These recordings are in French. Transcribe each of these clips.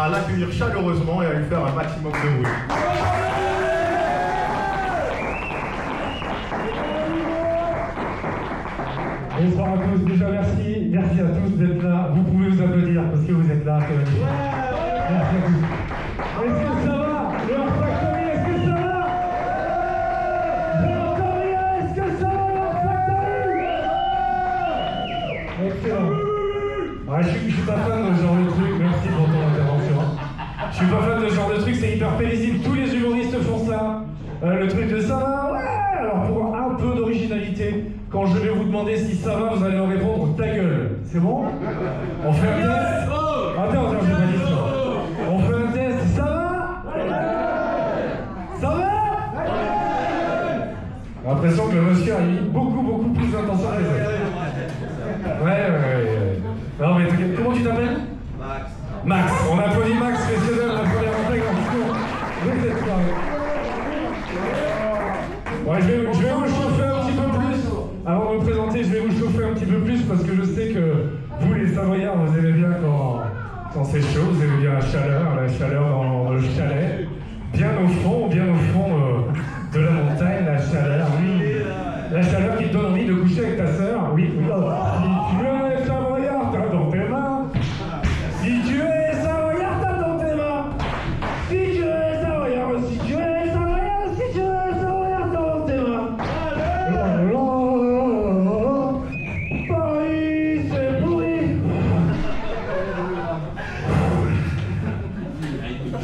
à l'accueillir chaleureusement et à lui faire un maximum de bruit. Bonsoir à tous, déjà merci à tous d'être là. Vous pouvez vous applaudir parce que vous êtes là, c'est magnifique. Merci à tous. Est-ce que ça va? Le Factory, est-ce que ça va? Est-ce que ça va, le Factory? Excellent. Ouais, je suis pas fan de ce genre de truc, merci pour ton intervention. Je suis pas fan de ce genre de truc, c'est hyper paisible, tous les humoristes font ça. Le truc de ça va, ouais. Alors pour un peu d'originalité, quand je vais vous demander si ça va, vous allez me répondre ta gueule. C'est bon? On fait un test? Attends, j'ai pas dit ça. On fait un test, ça va? Ça va? J'ai l'impression que le monsieur a mis beaucoup plus d'intention que les autres. Ouais. Non mais comment tu t'appelles? Max. On applaudit Max, messieurs dames, la première intégration de cette soirée. Ouais, je vais vous chauffer un petit peu plus. Avant de me présenter, je vais vous chauffer un petit peu plus parce que je sais que vous, les Savoyards, vous aimez bien quand c'est chaud, vous aimez bien la chaleur dans le chalet. Bien au fond de la montagne, la chaleur, oui. La chaleur qui te donne envie de coucher avec ta sœur, oui. Si tu es Savoyard, t'as dans tes mains. Si tu es Savoyard, t'as dans tes mains. Si tu es Savoyard, si tu es Savoyard, si tu es Savoyard, t'as dans tes mains. Paris, c'est pourri.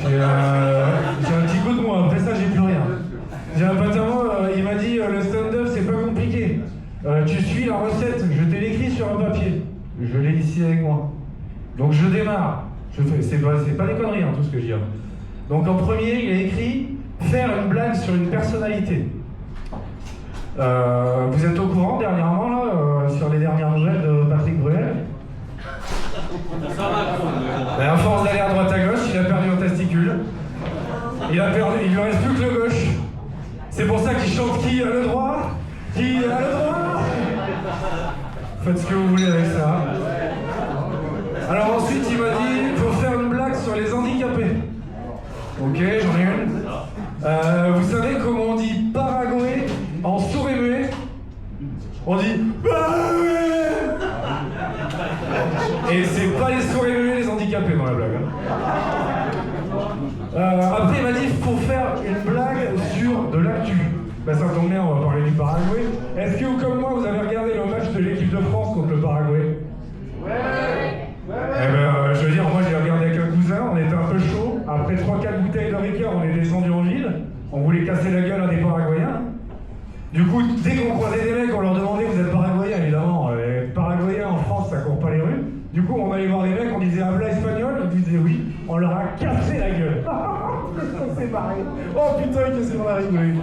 J'ai un petit coup de moi, après ça j'ai plus rien. J'ai un pote à moi, il m'a dit le stand-up c'est pas compliqué. Tu suis la recette, je te l'écris sur un papier. Je l'ai ici avec moi. Donc je démarre. C'est pas des conneries tout ce que je dis. Donc en premier, il a écrit faire une blague sur une personnalité. Vous êtes au courant dernièrement là, sur les dernières nouvelles de Patrick Bruel? Ben, à force d'aller à droite à gauche, il a perdu un testicule. Il lui reste plus que le gauche. C'est pour ça qu'il chante qui a le droit? Qui a le droit? Faites ce que vous voulez avec ça. Alors ensuite, il m'a dit il faut faire une blague sur les handicapés. Ok, j'en ai une. Vous savez comment on dit Paraguay en sourd et muet? On dit Paraguay. Et c'est pas les sourds et muets les handicapés dans la blague. Après, il m'a dit il faut faire une blague sur de l'actu. Ben ça tombe bien, on va parler du Paraguay. Est-ce que, comme moi, vous avez regardé le match de l'équipe de France contre le Paraguay? Ouais. Eh ben, je veux dire, moi j'ai regardé avec un cousin, on était un peu chaud. Après 3-4 bouteilles de Ricard, on est descendu en ville. On voulait casser la gueule à des Paraguayens. Du coup, dès qu'on croisait des mecs, on leur demandait vous êtes Paraguayens, évidemment. Les Paraguayens en France, ça court pas les rues. Du coup, on allait voir les mecs, on disait habla espagnol, ils disaient oui. On leur a cassé la gueule. On s'est barré. Oh putain, qu'est-ce qu'on a rigolé.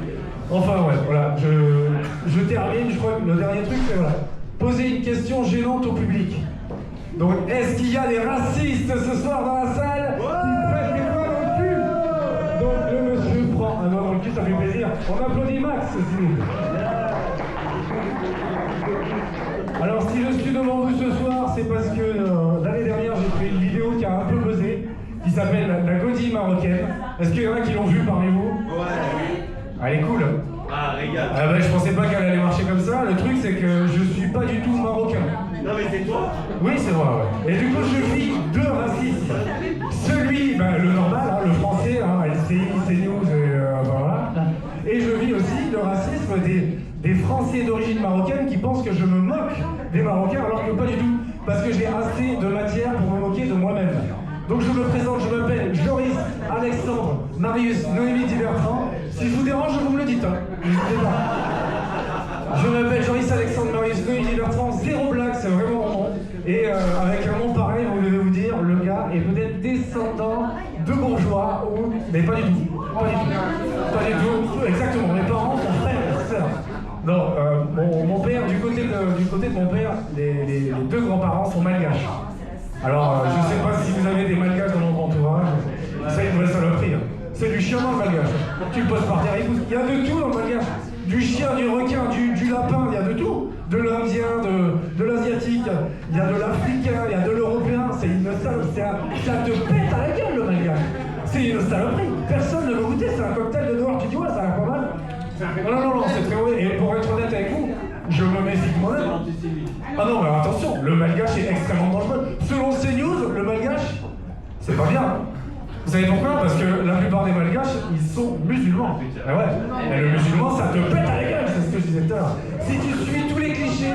Enfin ouais, voilà, je termine, je crois que le dernier truc c'est voilà. Poser une question gênante au public. Donc, est-ce qu'il y a des racistes ce soir dans la salle qui me prennent des doigts dans le cul? Donc, le monsieur prend un doigt dans le cul, ça fait plaisir. On applaudit Max, s'il vous plaît. Alors, si je suis devant vous ce soir, c'est parce que l'année dernière, j'ai fait une vidéo qui a un peu buzzé, qui s'appelle La Godille marocaine. Est-ce qu'il y en a qui l'ont vue parmi vous? Ouais. Elle est cool. Ah, regarde. Ah bah, je pensais pas qu'elle allait marcher comme ça. Le truc, c'est que je suis pas du tout marocain. Non, mais c'est toi. Oui, c'est vrai, ouais. Et du coup, je vis deux racismes. Celui, ben, le normal, hein, le français, hein, LCI, CNews, voilà. Et je vis aussi le racisme des Français d'origine marocaine qui pensent que je me moque des Marocains, alors que pas du tout. Parce que j'ai assez de matière pour me moquer de moi-même. Donc je me présente, je m'appelle Joris, Alexandre, Marius, Noémie Divertrand. Si je vous dérange, vous me le dites, hein. N'hésitez pas. Je m'appelle Joris, Alexandre, Marius, Noémie Divertrand. Zéro blague, c'est vraiment mon nom. Et avec un nom pareil, vous devez vous dire, le gars est peut-être descendant de bourgeois ou... Mais pas du tout. Pas du tout. Pas du tout. Exactement. Mes parents, mon frère et ma sœur. Non, mon père, du côté de mon père, les deux grands-parents sont malgaches. Alors, je sais pas si vous avez des malgaches dans votre entourage, c'est une vraie saloperie. Hein. C'est du chien dans le malgache. Tu le poses par terre, il y a de tout dans le malgache. Du chien, du requin, du lapin, il y a de tout. De l'indien, de l'asiatique, il y a de l'africain, il y a de l'européen. C'est une salope, ça te pète à la gueule le une saloperie. Personne ne veut goûter, c'est un cocktail de dehors. Tu dis, ouais, ça a l'air pas mal. Non, c'est très mauvais. Et pour être honnête avec vous, je me méfie de moi-même. Ah non, mais attention, le malgache est extrêmement dangereux. Selon CNews, le malgache, c'est pas bien. Vous savez pourquoi? Parce que la plupart des malgaches, ils sont musulmans. Et ouais, et le musulman, ça te pète à la gueule, c'est ce que je disais tout à l'heure. Si tu suis tous les clichés,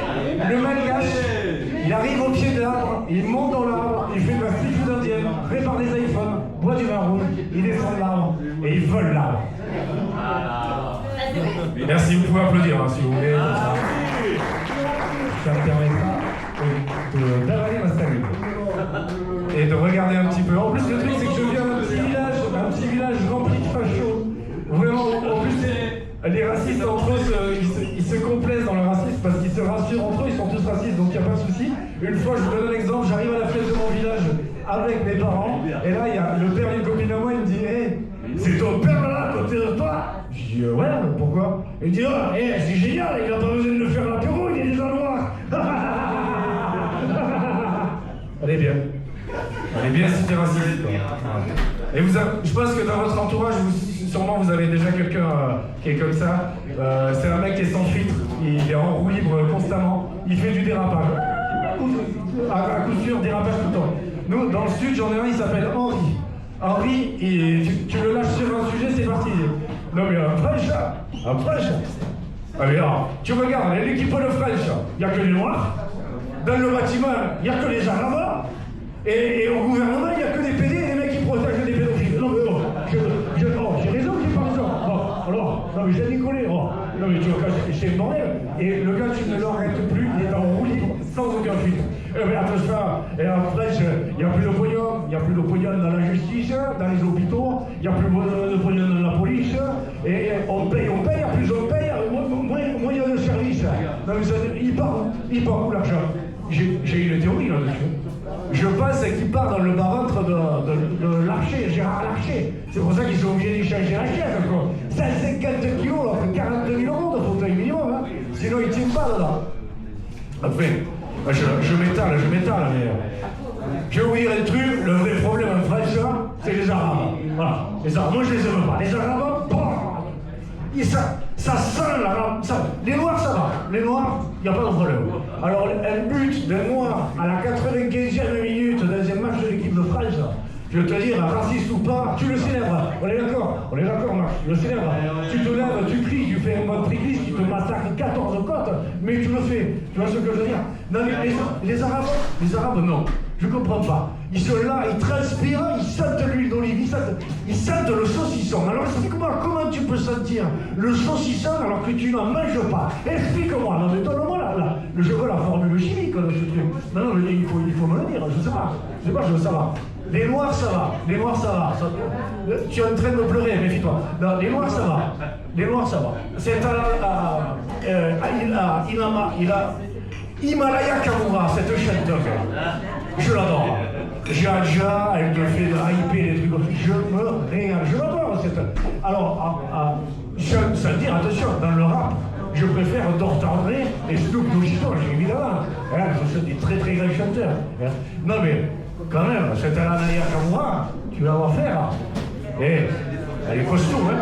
le malgache, il arrive au pied de l'arbre, il monte dans l'arbre, il fait de la street food indienne, répare des iPhones, boit du vin rouge, il descend de l'arbre et il vole l'arbre. Merci, vous pouvez applaudir hein, si vous voulez. Ça me permettra d'avaler ma salive et de regarder un petit peu. En plus, le truc, c'est que je viens d'un petit village rempli de fachos. Vraiment, en plus, les racistes entre eux, ils se complaisent dans le racisme parce qu'ils se rassurent entre eux, ils sont tous racistes, donc il n'y a pas de souci. Une fois, je vous donne un exemple, j'arrive à la fête de mon village avec mes parents, et là, il y a le père d'une copine à moi, il me dit hey, c'est ton père là, à côté de toi? Je dis ouais, pourquoi? Il me dit oh, hey, c'est génial, il n'a pas besoin de le faire l'apéro, il est déjà noir. Elle est bien. Elle est bien si t'es raciste. Et je pense que dans votre entourage, sûrement vous avez déjà quelqu'un qui est comme ça. C'est un mec qui est sans filtre, il est en roue libre constamment, il fait du dérapage. À coup sûr, dérapage tout le temps. Nous, dans le sud, j'en ai un, il s'appelle Henri. Henri, tu le lâches sur un sujet, c'est parti. Non mais un French. Ah mais alors, tu regardes, l'équipe de French, il n'y a que les Noirs. Dans le bâtiment, il n'y a que les Arabes. Et au gouvernement, il n'y a que des PD et des mecs qui protègent les pédophiles. Non mais non, j'ai raison, j'ai pas raison. Alors, non mais j'ai décollé. Non mais tu vois, c'est le bordel. Et le gars, tu ne l'arrêtes plus, il est en roue libre, sans aucun filtre. Mais attention, et après, il n'y a plus de pognon, il n'y a plus de pognon dans la justice, dans les hôpitaux, il n'y a plus de pognon dans la police, et on paye, plus on paye, moins il y a de services. Non mais ça, il part où l'argent? J'ai une théorie là-dessus. Je pense qu'il part dans le bas-ventre de Larcher, Gérard Larcher. C'est pour ça qu'ils sont obligés d'échanger la chaise. 150 kilos, là, 42 000 € de fauteuil minimum. Hein. Sinon, ils ne tiennent pas là-dedans. Après, je m'étale, mais... Je vais vous dire un truc, le vrai problème en France, c'est les Arabes. Voilà. Les Arabes, moi je les aime pas. Les Arabes, ça sent l'Arabe. Les Noirs, ça va. Les Noirs, il n'y a pas de problème. Alors, un but d'un Noir à la 95e minute dans un match de l'équipe de France, je veux te dire, raciste ou pas, tu le célèbres. On est d'accord, Marc, tu le célèbres. Tu te lèves, tu cries, tu fais un mode tricliste, tu te massacres 14 côtes, mais tu le fais. Tu vois ce que je veux dire? Non, les Arabes, non. Je comprends pas. Ils sont là, ils transpirent, ils sentent l'huile d'olive, ils sentent le saucisson. Alors explique-moi, comment tu peux sentir le saucisson alors que tu n'en manges pas? Explique-moi, non mais donne-moi là. Je veux la formule chimique de ce truc. Non, mais il faut me le dire, je sais pas, je veux savoir. Les Noirs, ça va. Tu es en train de me pleurer, méfie-toi. Non, les Noirs, ça va. C'est Himalaya Kamura, cette chanteuse. Je l'adore. Jaja, elle te fait hyper des trucs comme ça. Je me régale. Je l'adore cette. Alors, sans dire, attention, dans le rap, je préfère Dortandré et Snoop Dogg, évidemment. Ce sont des très très grands chanteurs. Non mais, quand même, cette Himalaya Kamura, tu vas voir faire. Et elle est costaud, hein.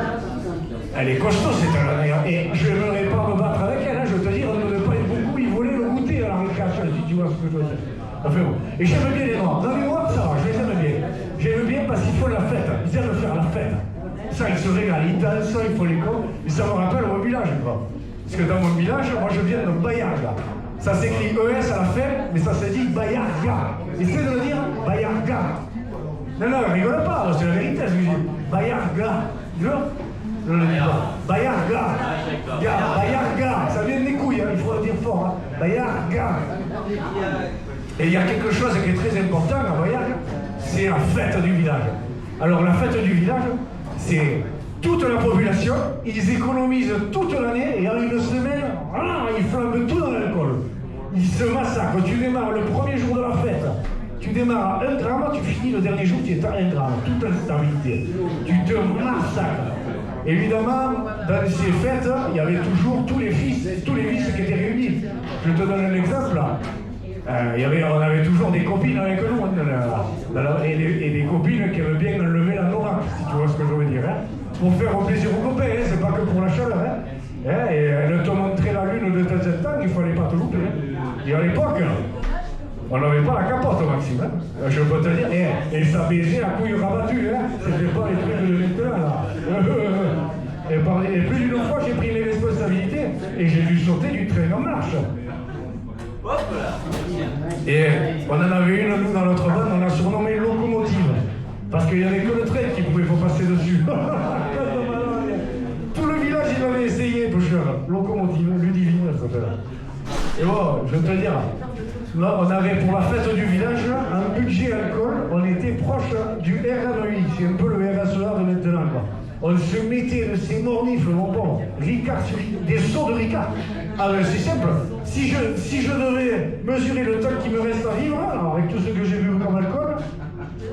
Elle est costaud, cette Himalaya. Et je n'aimerais pas me battre avec elle, hein. Je veux te dire, on ne pas être beaucoup, ils voulaient le goûter à la récréation, si tu vois ce que je veux dire. Enfin bon. Et j'aime bien les Noirs. Dans les Noirs, ça va, je les aime bien. J'aime bien parce qu'ils font la fête. Ils aiment faire la fête. Ça, ils se régalent, ils dansent, ils font les cons. Et ça me rappelle mon village, quoi. Parce que dans mon village, moi je viens de Bayarga. Ça s'écrit ES à la fin, mais ça se dit Bayarga. Essaye de le dire, Bayarga. Non, rigole pas, c'est la vérité ce que je dis. Bayarga. Tu vois? Je ne le dis pas. Bayarga. Bayarga. Ça vient des couilles, hein. Il faut le dire fort. Hein. Bayarga. Et il y a quelque chose qui est très important à Bayarga, c'est la fête du village. Alors la fête du village, c'est toute la population, ils économisent toute l'année et en une semaine, ils flambent tout dans l'alcool. Ils se massacrent. Tu démarres le premier jour de la fête, tu démarres à 1 gramme, tu finis le dernier jour, tu es à 1 gramme. Toute instabilité. Tu te massacres. Évidemment, dans ces fêtes, il y avait toujours tous les fils qui étaient réunis. Je te donne un exemple là. On avait toujours des copines avec nous, et des copines qui aimaient bien enlever la norac, si tu pour faire plaisir aux copains, hein, c'est pas que pour la chaleur. Hein. Hein, et elle te montrait la lune de temps en temps, il fallait pas te louper. Hein. Et à l'époque, on n'avait pas la capote au Maxime. Hein. Je peux te dire, et ça baisait à couilles rabattues. Hein. C'était pas les trucs de maintenant là. Et plus d'une fois, j'ai pris mes responsabilités et j'ai dû sauter du train en marche. Et on en avait une, nous, dans notre bande, on l'a surnommée locomotive. Parce qu'il n'y avait que le train qui pouvait pas passer dessus. Tout le village, il avait essayé, toucheur. Locomotive, Ludivine, ça s'appelle. Et bon, je vais te dire, là, on avait pour la fête du village un budget alcool, on était proche du RMI, c'est un peu le RSEA de maintenant, quoi. On se mettait de ces mornifs, mon bon, Ricard, des seaux de Ricard. Ah ben c'est simple, si je devais mesurer le temps qui me reste à vivre, alors, avec tout ce que j'ai bu comme alcool,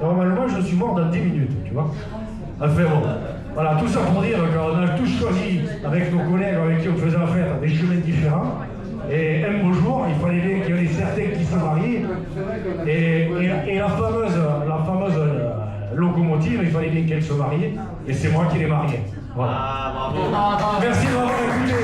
normalement je suis mort dans 10 minutes, tu vois. Enfin bon, voilà, tout ça pour dire qu'on a tous choisi, avec nos collègues avec qui on faisait affaire, des chemins différents. Et un beau jour, il fallait bien qu'il y en ait certains qui se marient. Et la fameuse locomotive, il fallait bien qu'elle se marie. Et c'est moi qui l'ai mariée. Voilà. Ah, bravo. Merci de m'avoir écouté.